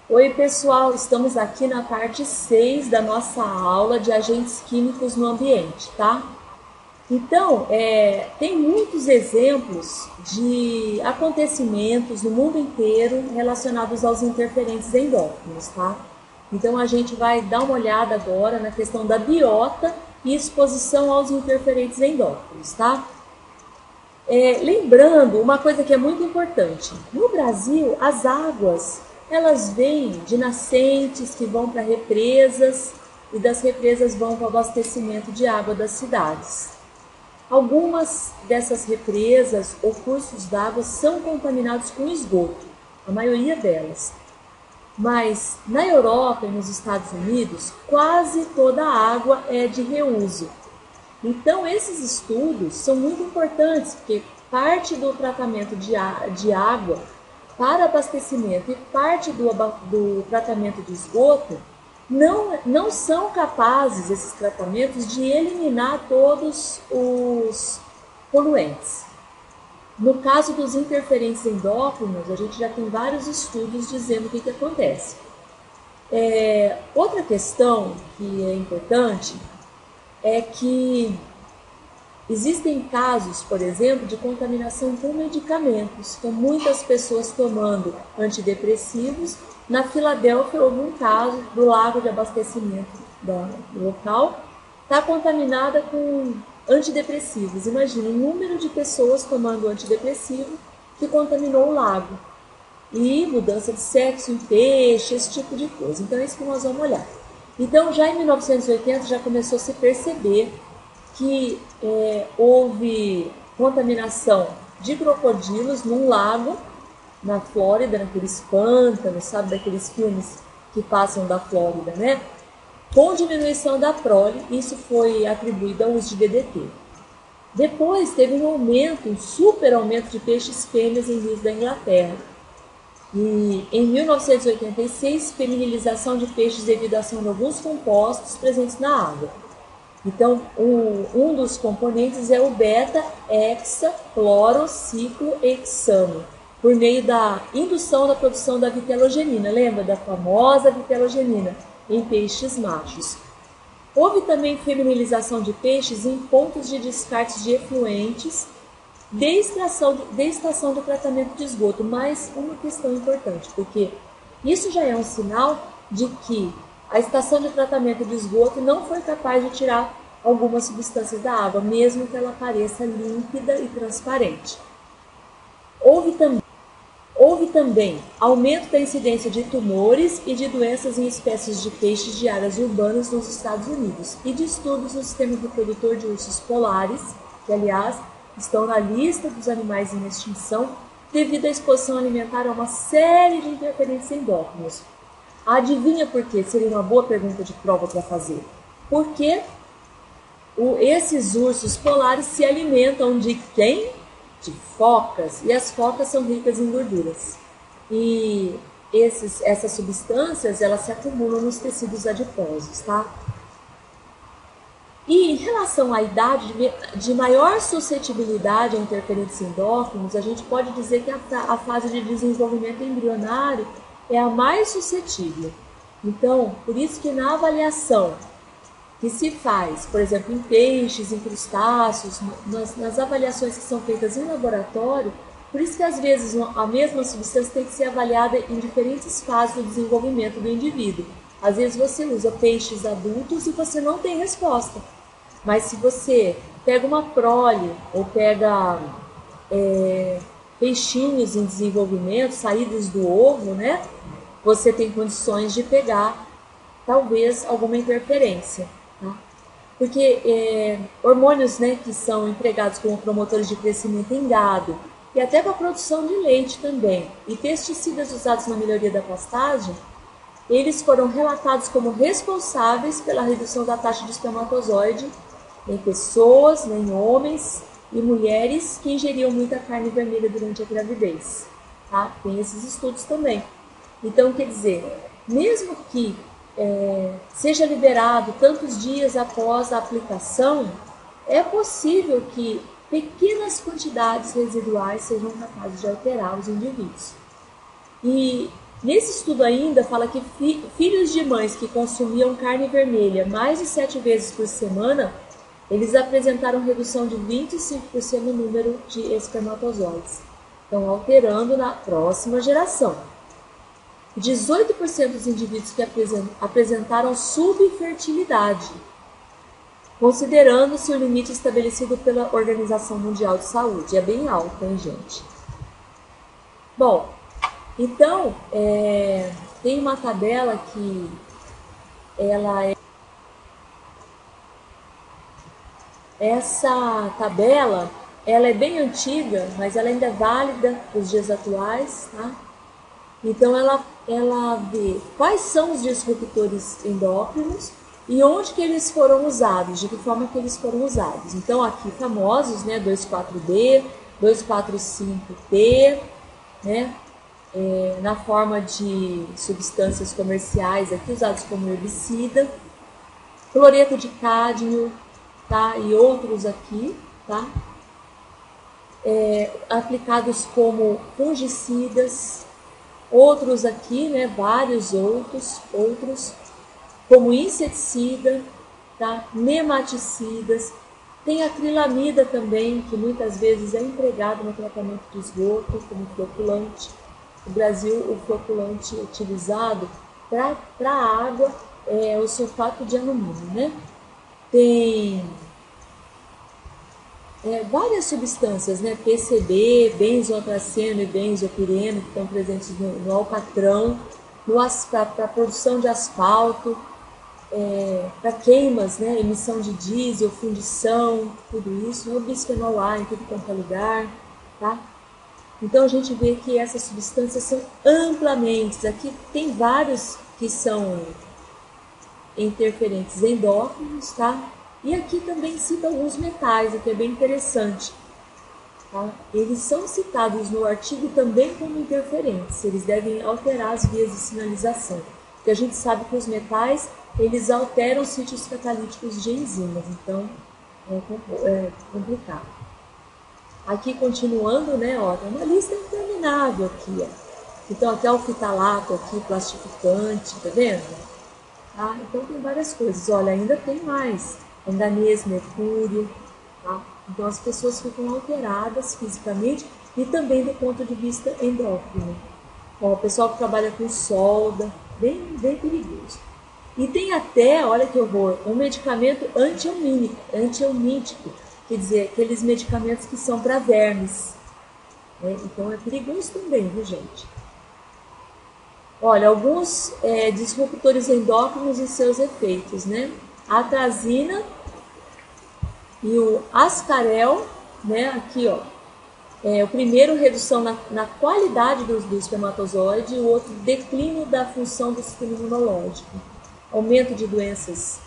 Oi, pessoal, estamos aqui na parte 6 da nossa aula de agentes químicos no ambiente, tá? Então, tem muitos exemplos de acontecimentos no mundo inteiro relacionados aos interferentes endócrinos, tá? Então, a gente vai dar uma olhada agora na questão da biota e exposição aos interferentes endócrinos, tá? Lembrando uma coisa que é muito importante, no Brasil as águas elas vêm de nascentes que vão para represas e das represas vão para o abastecimento de água das cidades. Algumas dessas represas ou cursos d'água são contaminados com esgoto, a maioria delas. Mas na Europa e nos Estados Unidos quase toda a água é de reuso. Então, esses estudos são muito importantes, porque parte do tratamento de água para abastecimento e parte do tratamento de esgoto não são capazes, esses tratamentos, de eliminar todos os poluentes. No caso dos interferentes endócrinos, a gente já tem vários estudos dizendo o que acontece. Outra questão que é importante é que existem casos, por exemplo, de contaminação com medicamentos, com muitas pessoas tomando antidepressivos. Na Filadélfia houve um caso do lago de abastecimento do local, está contaminada com antidepressivos. Imagina o número de pessoas tomando antidepressivo que contaminou o lago. E mudança de sexo em peixe, esse tipo de coisa. Então é isso que nós vamos olhar. Então, já em 1980 já começou a se perceber que houve contaminação de crocodilos num lago na Flórida, naqueles pântanos, sabe, daqueles filmes que passam da Flórida, né? Com diminuição da prole, isso foi atribuído ao uso de DDT. Depois teve um aumento, um super aumento de peixes fêmeas em rios da Inglaterra. E em 1986, feminilização de peixes devido à ação de alguns compostos presentes na água. Então, um dos componentes é o beta-hexaclorociclohexano, por meio da indução da produção da vitelogenina. Lembra da famosa vitelogenina em peixes machos? Houve também feminilização de peixes em pontos de descartes de efluentes de estação de tratamento de esgoto. Mas uma questão importante, porque isso já é um sinal de que a estação de tratamento de esgoto não foi capaz de tirar algumas substâncias da água, mesmo que ela pareça límpida e transparente. Houve também aumento da incidência de tumores e de doenças em espécies de peixes de áreas urbanas nos Estados Unidos e distúrbios no sistema reprodutor de ursos polares, que, aliás, estão na lista dos animais em extinção devido à exposição alimentar a uma série de interferentes endócrinos. Adivinha por quê? Seria uma boa pergunta de prova para fazer. Porque esses ursos polares se alimentam de quem? De focas. E as focas são ricas em gorduras. E essas substâncias elas se acumulam nos tecidos adiposos, tá? E em relação à idade de maior suscetibilidade a interferentes endócrinos, a gente pode dizer que a fase de desenvolvimento embrionário é a mais suscetível. Então, por isso que na avaliação que se faz, por exemplo, em peixes, em crustáceos, nas avaliações que são feitas em laboratório, por isso que às vezes a mesma substância tem que ser avaliada em diferentes fases do desenvolvimento do indivíduo. Às vezes você usa peixes adultos e você não tem resposta. Mas se você pega uma prole ou pega peixinhos em desenvolvimento, saídos do ovo, né? Você tem condições de pegar, talvez, alguma interferência. Tá? Porque hormônios, né, que são empregados como promotores de crescimento em gado e até para a produção de leite também, e pesticidas usados na melhoria da pastagem, eles foram relatados como responsáveis pela redução da taxa de espermatozoide em pessoas, em homens e mulheres que ingeriam muita carne vermelha durante a gravidez. Tá? Tem esses estudos também. Então, quer dizer, mesmo que seja liberado tantos dias após a aplicação, é possível que pequenas quantidades residuais sejam capazes de alterar os indivíduos. E Nesse estudo ainda fala que filhos de mães que consumiam carne vermelha mais de 7 vezes por semana, eles apresentaram redução de 25% no número de espermatozoides. Então, alterando na próxima geração. 18% dos indivíduos que apresentaram subfertilidade, considerando-se o limite estabelecido pela Organização Mundial de Saúde. É bem alto, hein, gente? Bom, então, tem uma tabela que essa tabela, ela é bem antiga, mas ela ainda é válida para os dias atuais, tá? Então, ela vê quais são os disruptores endócrinos e onde que eles foram usados, de que forma que eles foram usados. Então, aqui famosos, né, 2,4-D, 2,4,5-T, né, na forma de substâncias comerciais aqui usados como herbicida, cloreto de cádmio, tá, e outros aqui, tá, aplicados como fungicidas, outros aqui, né, vários outros como inseticida, tá, nematicidas, tem acrilamida também, que muitas vezes é empregado no tratamento de esgoto como floculante. No Brasil, o floculante utilizado para a água é o sulfato de alumínio, né? Tem várias substâncias, né? PCB, benzoatraceno e benzopireno, que estão presentes no alcatrão, para a produção de asfalto, para queimas, né? Emissão de diesel, fundição, tudo isso, no bisfenol A em tudo quanto é lugar, tá? Então a gente vê que essas substâncias são amplamente, aqui tem vários que são interferentes endócrinos, tá? E aqui também cita alguns metais, o que é bem interessante. Tá? Eles são citados no artigo também como interferentes, eles devem alterar as vias de sinalização. Porque a gente sabe que os metais, eles alteram sítios catalíticos de enzimas, então é complicado. Aqui continuando, né, ó, tem uma lista interminável aqui, ó. Então aqui é o fitalato, aqui plastificante, tá vendo? Tá? Então tem várias coisas, olha, ainda tem mais, manganês, mercúrio, tá? Então as pessoas ficam alteradas fisicamente e também do ponto de vista endócrino. Ó, o pessoal que trabalha com solda, bem perigoso. E tem até, olha que horror, um medicamento antihelmíntico, quer dizer, aqueles medicamentos que são para vermes. Né? Então é perigoso também, viu, gente? Olha, alguns disruptores endócrinos e seus efeitos, né? A atrazina e o ascarel, né? Aqui, ó. O primeiro, redução na qualidade do espermatozoide, e o outro, declínio da função do sistema imunológico. Aumento de doenças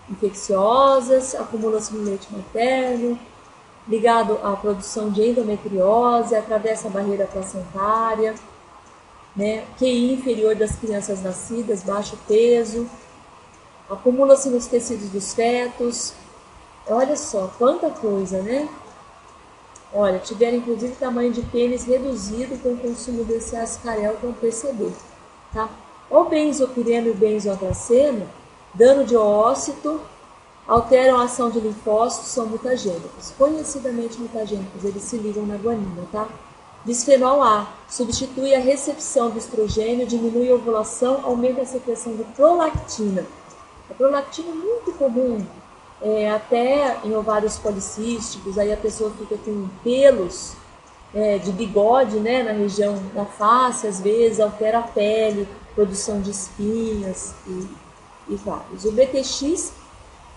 infecciosas, acumulação no leite materno, ligado à produção de endometriose, atravessa a barreira placentária, né? QI inferior das crianças nascidas, baixo peso, acumula-se nos tecidos dos fetos. Olha só, quanta coisa, né? Olha, tiveram inclusive tamanho de pênis reduzido com o consumo desse ascarel, com PCB, tá? O benzopireno e o benzoatraceno, dano de oócito, alteram a ação de linfócitos, são mutagênicos. Conhecidamente mutagênicos, eles se ligam na guanina, tá? Bisfenol A, substitui a recepção do estrogênio, diminui a ovulação, aumenta a secreção de prolactina. A prolactina é muito comum, até em ovários policísticos, aí a pessoa fica com pelos de bigode, né, na região da face, às vezes altera a pele, produção de espinhas e vários. O BTX,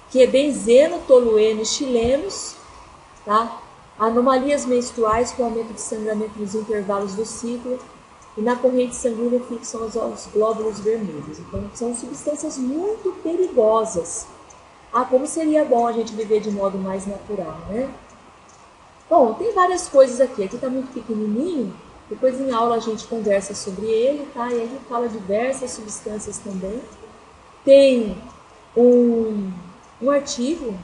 que é benzeno, tolueno e xilenos, tá? Anomalias menstruais com aumento de sangramento nos intervalos do ciclo e na corrente sanguínea fixam os glóbulos vermelhos. Então, são substâncias muito perigosas. Como seria bom a gente viver de modo mais natural, né? Bom, tem várias coisas aqui. Aqui está muito pequenininho. Depois em aula a gente conversa sobre ele, tá? E a gente fala diversas substâncias também. Tem um artigo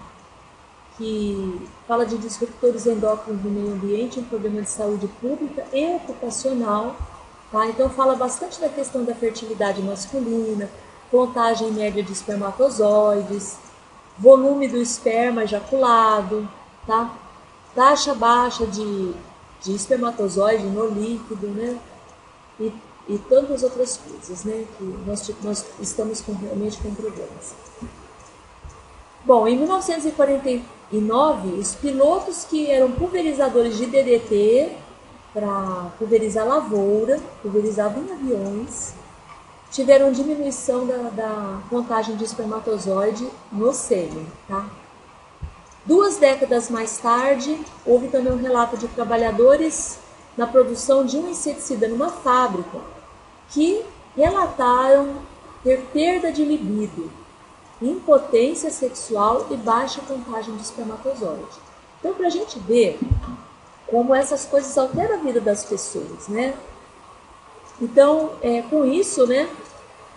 que fala de disruptores endócrinos do meio ambiente, um problema de saúde pública e ocupacional, Tá? Então fala bastante da questão da fertilidade masculina, contagem média de espermatozoides, volume do esperma ejaculado, tá? Taxa baixa de espermatozoide no líquido, né? E tantas outras coisas, né? Que nós estamos realmente com problemas. Bom, em 1949, os pilotos que eram pulverizadores de DDT para pulverizar lavoura, pulverizavam em aviões, tiveram diminuição da contagem de espermatozoide no sêmen, tá? 2 décadas mais tarde, houve também um relato de trabalhadores na produção de um inseticida numa fábrica que relataram ter perda de libido, impotência sexual e baixa contagem de espermatozoide. Então, para a gente ver como essas coisas alteram a vida das pessoas, né? Então, com isso, né,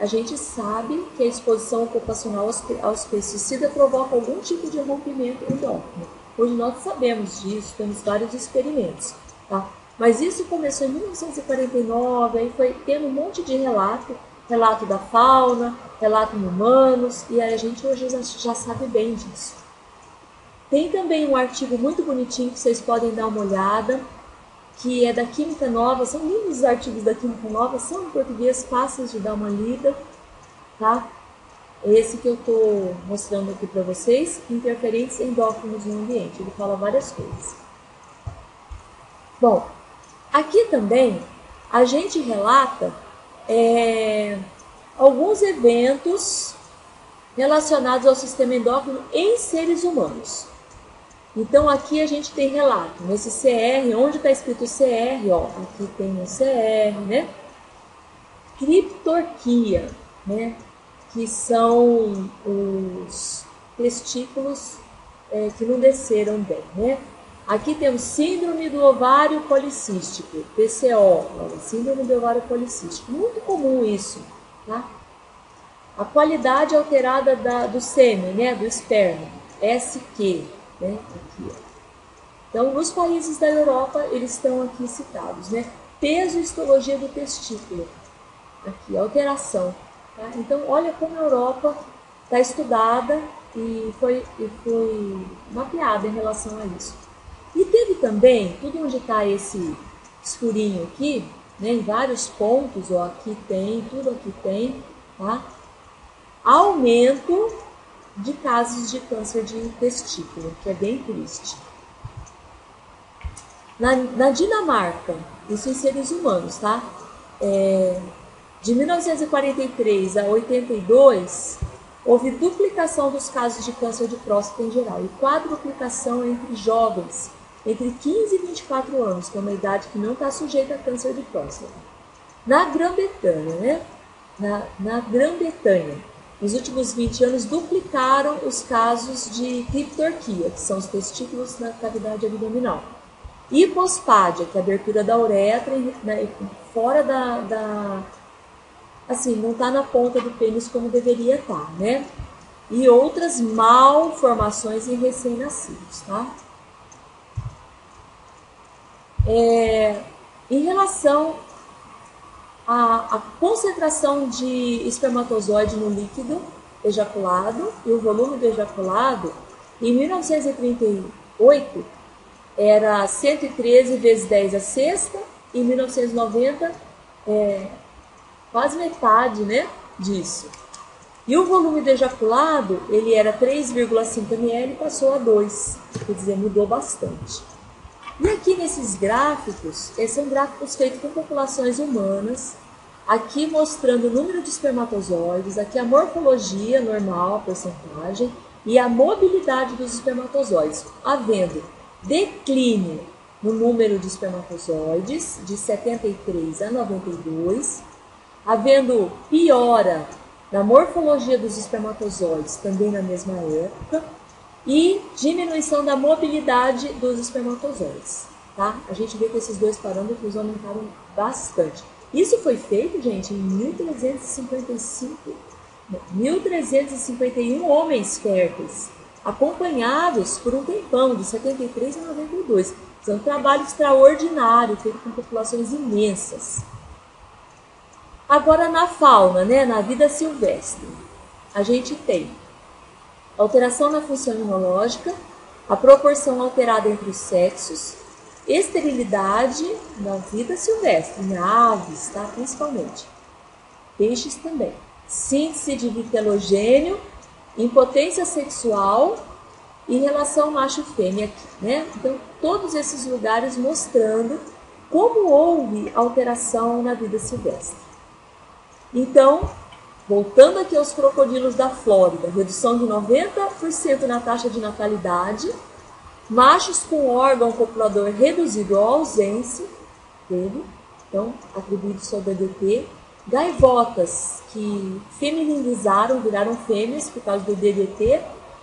a gente sabe que a exposição ocupacional aos pesticidas provoca algum tipo de rompimento endócrino. Hoje nós sabemos disso, temos vários experimentos, tá? Mas isso começou em 1949, aí foi tendo um monte de relato da fauna, relato em humanos, e aí a gente hoje já sabe bem disso. Tem também um artigo muito bonitinho que vocês podem dar uma olhada, que é da Química Nova. São lindos os artigos da Química Nova, são em português fáceis de dar uma lida, tá? Esse que eu estou mostrando aqui para vocês, interferentes endócrinos no ambiente. Ele fala várias coisas. Bom, aqui também a gente relata alguns eventos relacionados ao sistema endócrino em seres humanos. Então aqui a gente tem relato nesse CR, onde está escrito CR, ó, aqui tem um CR, né? Criptorquia, né? Que são os testículos que não desceram bem, né? Aqui temos síndrome do ovário policístico, PCO, síndrome do ovário policístico, muito comum isso, tá? A qualidade alterada do sêmen, né? Do esperma, SQ, né? Aqui, ó. Então, nos países da Europa, eles estão aqui citados, né? Peso e histologia do testículo, aqui, alteração. Tá? Então, olha como a Europa está estudada e foi mapeada em relação a isso. E teve também, tudo onde está esse escurinho aqui, né, em vários pontos, ó, aqui tem, tudo aqui tem, tá? Aumento de casos de câncer de testículo, que é bem triste. Na Dinamarca, isso em seres humanos, tá? De 1943 a 82, houve duplicação dos casos de câncer de próstata em geral e quadruplicação entre jovens entre 15 e 24 anos, que é uma idade que não está sujeita a câncer de próstata. Na Grã-Bretanha, né? Na Grã-Bretanha, nos últimos 20 anos, duplicaram os casos de criptorquia, que são os testículos na cavidade abdominal. Hipospádia, que é a abertura da uretra, né, fora assim, não está na ponta do pênis como deveria estar, né? E outras malformações em recém-nascidos, tá? Em relação à concentração de espermatozoide no líquido ejaculado e o volume do ejaculado, em 1938 era 113 vezes 10 a sexta, em 1990 quase metade, né, disso. E o volume do ejaculado, ele era 3,5 ml e passou a 2, quer dizer, mudou bastante. E aqui nesses gráficos, são gráficos feitos com populações humanas, aqui mostrando o número de espermatozoides, aqui a morfologia normal, a porcentagem, e a mobilidade dos espermatozoides, havendo declínio no número de espermatozoides, de 73 a 92, havendo piora na morfologia dos espermatozoides, também na mesma época, e diminuição da mobilidade dos espermatozoides, tá? A gente vê que esses dois parâmetros aumentaram bastante. Isso foi feito, gente, em 1351 homens férteis, acompanhados por um tempão, de 73 a 92. Isso é um trabalho extraordinário, feito com populações imensas. Agora na fauna, né, na vida silvestre, a gente tem alteração na função imunológica, a proporção alterada entre os sexos, esterilidade na vida silvestre, em aves, tá? Principalmente. Peixes também. Síntese de vitelogênio, impotência sexual e relação macho-fêmea, né? Então, todos esses lugares mostrando como houve alteração na vida silvestre. Então, voltando aqui aos crocodilos da Flórida, redução de 90% na taxa de natalidade, machos com órgão copulador reduzido à ausência dele, então atribuídos ao DDT, gaivotas que femininizaram, viraram fêmeas por causa do DDT,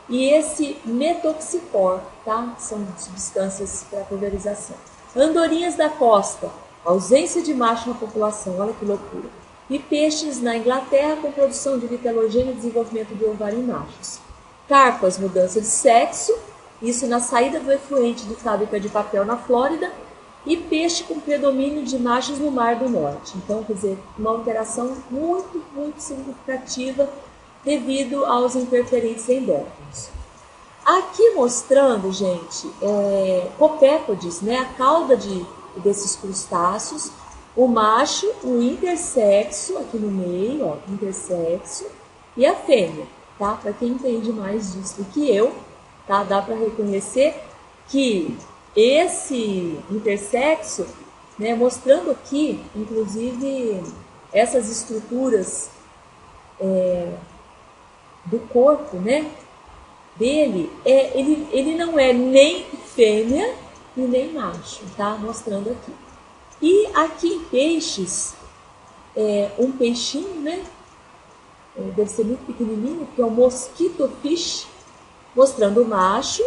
e esse metoxipor, tá? São substâncias para pulverização. Andorinhas da costa, ausência de macho na população, olha que loucura. E peixes na Inglaterra com produção de vitelogênio e desenvolvimento de ovário em machos. Carpas, mudança de sexo, isso na saída do efluente de fábrica de papel na Flórida, e peixe com predomínio de machos no Mar do Norte. Então, quer dizer, uma alteração muito, muito significativa devido aos interferentes endócrinos. Aqui mostrando, gente, copépodes, né, a cauda desses crustáceos, o macho, o intersexo, aqui no meio, ó, intersexo, e a fêmea, tá? Para quem entende mais disso do que eu, tá? Dá para reconhecer que esse intersexo, né, mostrando aqui, inclusive, essas estruturas do corpo, né, dele, ele não é nem fêmea e nem macho, tá? Mostrando aqui. E aqui em peixes, um peixinho, né? Deve ser muito pequenininho, que é o mosquito fish, mostrando o macho,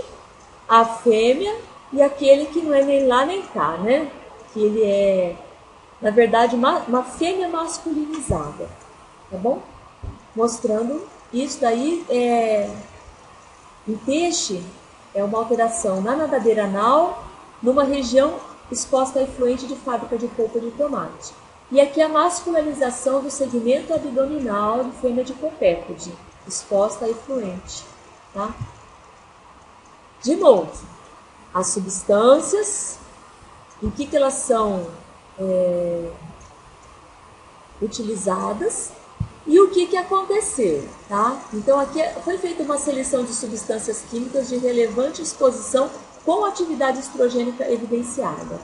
a fêmea e aquele que não é nem lá nem cá, né? Que ele é, na verdade, uma fêmea masculinizada, tá bom? Mostrando isso daí, em peixe, é uma alteração na nadadeira anal, numa região exposta a efluente de fábrica de polpa de tomate. E aqui a masculinização do segmento abdominal de fêmea de copépode, exposta a efluente. Tá? De novo, as substâncias, em que elas são utilizadas e o que aconteceu. Tá? Então aqui foi feita uma seleção de substâncias químicas de relevante exposição com atividade estrogênica evidenciada.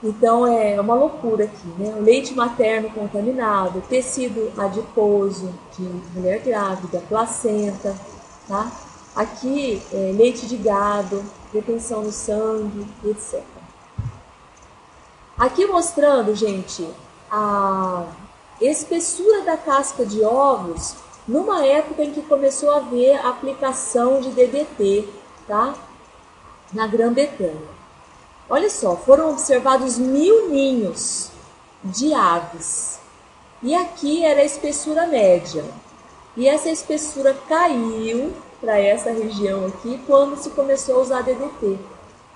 Então é uma loucura aqui, né? O leite materno contaminado, tecido adiposo de mulher grávida, placenta, tá? Aqui leite de gado, retenção no sangue, etc. Aqui mostrando, gente, a espessura da casca de ovos numa época em que começou a haver a aplicação de DDT, tá? Na Grã-Bretanha. Olha só, foram observados 1000 ninhos de aves. E aqui era a espessura média. E essa espessura caiu para essa região aqui quando se começou a usar DDT.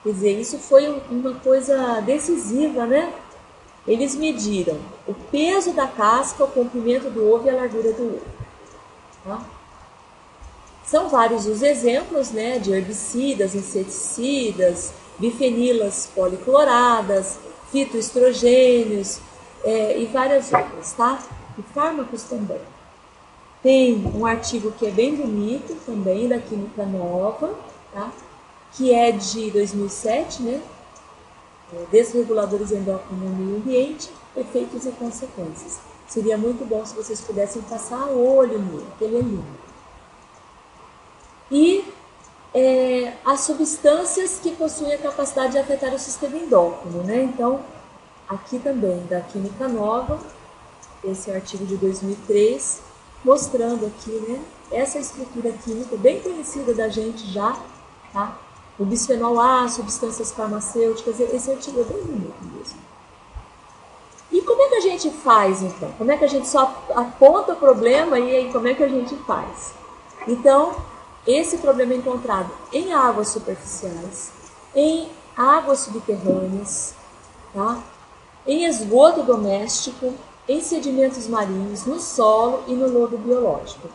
Quer dizer, isso foi uma coisa decisiva, né? Eles mediram o peso da casca, o comprimento do ovo e a largura do ovo. Tá? São vários os exemplos, né, de herbicidas, inseticidas, bifenilas policloradas, fitoestrogênios e várias outras, tá? E fármacos também. Tem um artigo que é bem bonito também, da Química Nova, tá? Que é de 2007, né? Desreguladores endócrinos no meio ambiente, efeitos e consequências. Seria muito bom se vocês pudessem passar olho nele, porque ele é lindo. E as substâncias que possuem a capacidade de afetar o sistema endócrino, né? Então, aqui também, da Química Nova, esse artigo de 2003, mostrando aqui, né, essa estrutura química bem conhecida da gente já, tá? O bisfenol A, substâncias farmacêuticas, esse artigo é bem bonito mesmo. E como é que a gente faz, então? Como é que a gente só aponta o problema e aí como é que a gente faz? Então, esse problema é encontrado em águas superficiais, em águas subterrâneas, tá? Em esgoto doméstico, em sedimentos marinhos, no solo e no lodo biológico.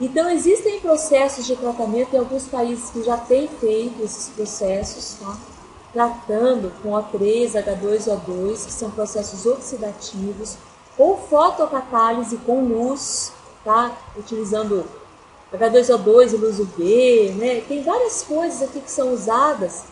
Então, existem processos de tratamento em alguns países que já têm feito esses processos, tá? Tratando com O3, H2O2, que são processos oxidativos, ou fotocatálise com luz, tá? Utilizando H2O2 e luz UV, né? Tem várias coisas aqui que são usadas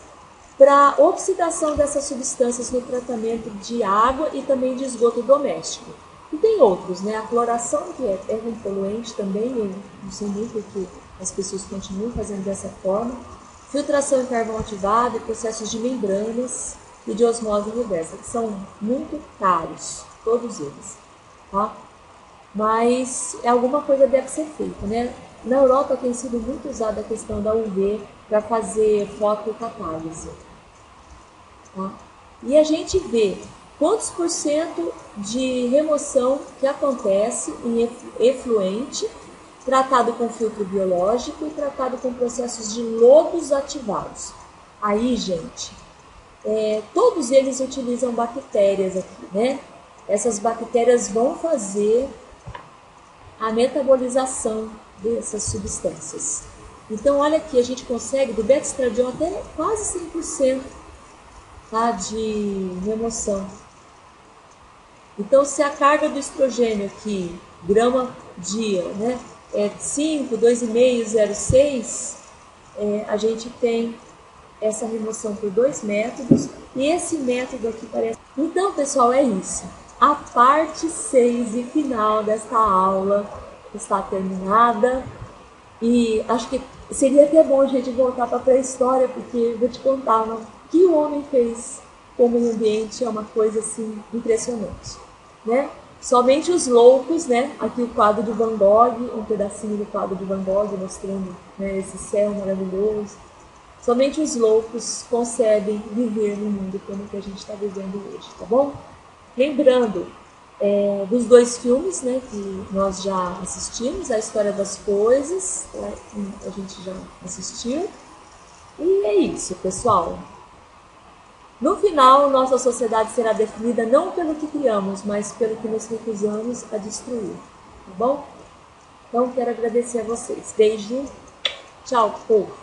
para oxidação dessas substâncias no tratamento de água e também de esgoto doméstico. E tem outros, né? A cloração, que é um poluente também, eu não sei nem porque as pessoas continuam fazendo dessa forma. Filtração em carvão ativado, processos de membranas e de osmose reversa, que são muito caros, todos eles, tá? Mas alguma coisa deve ser feita, né? Na Europa tem sido muito usada a questão da UV para fazer fotocatálise, tá? E a gente vê quantos por cento de remoção que acontece em efluente tratado com filtro biológico e tratado com processos de lodos ativados. Aí, gente, todos eles utilizam bactérias aqui, né? Essas bactérias vão fazer a metabolização dessas substâncias. Então, olha aqui, a gente consegue do beta-estradiol até quase 100%, tá, de remoção. Então, se a carga do estrogênio aqui, grama dia, né, é 5, 2,5, 0,6, a gente tem essa remoção por 2 métodos, e esse método aqui parece... Então, pessoal, é isso. A parte 6 e final desta aula está terminada, e acho que seria até bom a gente voltar para a pré-história, porque vou te contar, o que o homem fez com o meio ambiente é uma coisa assim impressionante, né? Somente os loucos, né? Aqui o quadro de Van Gogh, um pedacinho do quadro de Van Gogh mostrando, né, esse céu maravilhoso. Somente os loucos conseguem viver no mundo como que a gente está vivendo hoje, tá bom? Lembrando dos 2 filmes, né, que nós já assistimos, A História das Coisas, né, que a gente já assistiu. E é isso, pessoal. No final, nossa sociedade será definida não pelo que criamos, mas pelo que nos recusamos a destruir, tá bom? Então, quero agradecer a vocês. Beijo. Tchau, povo.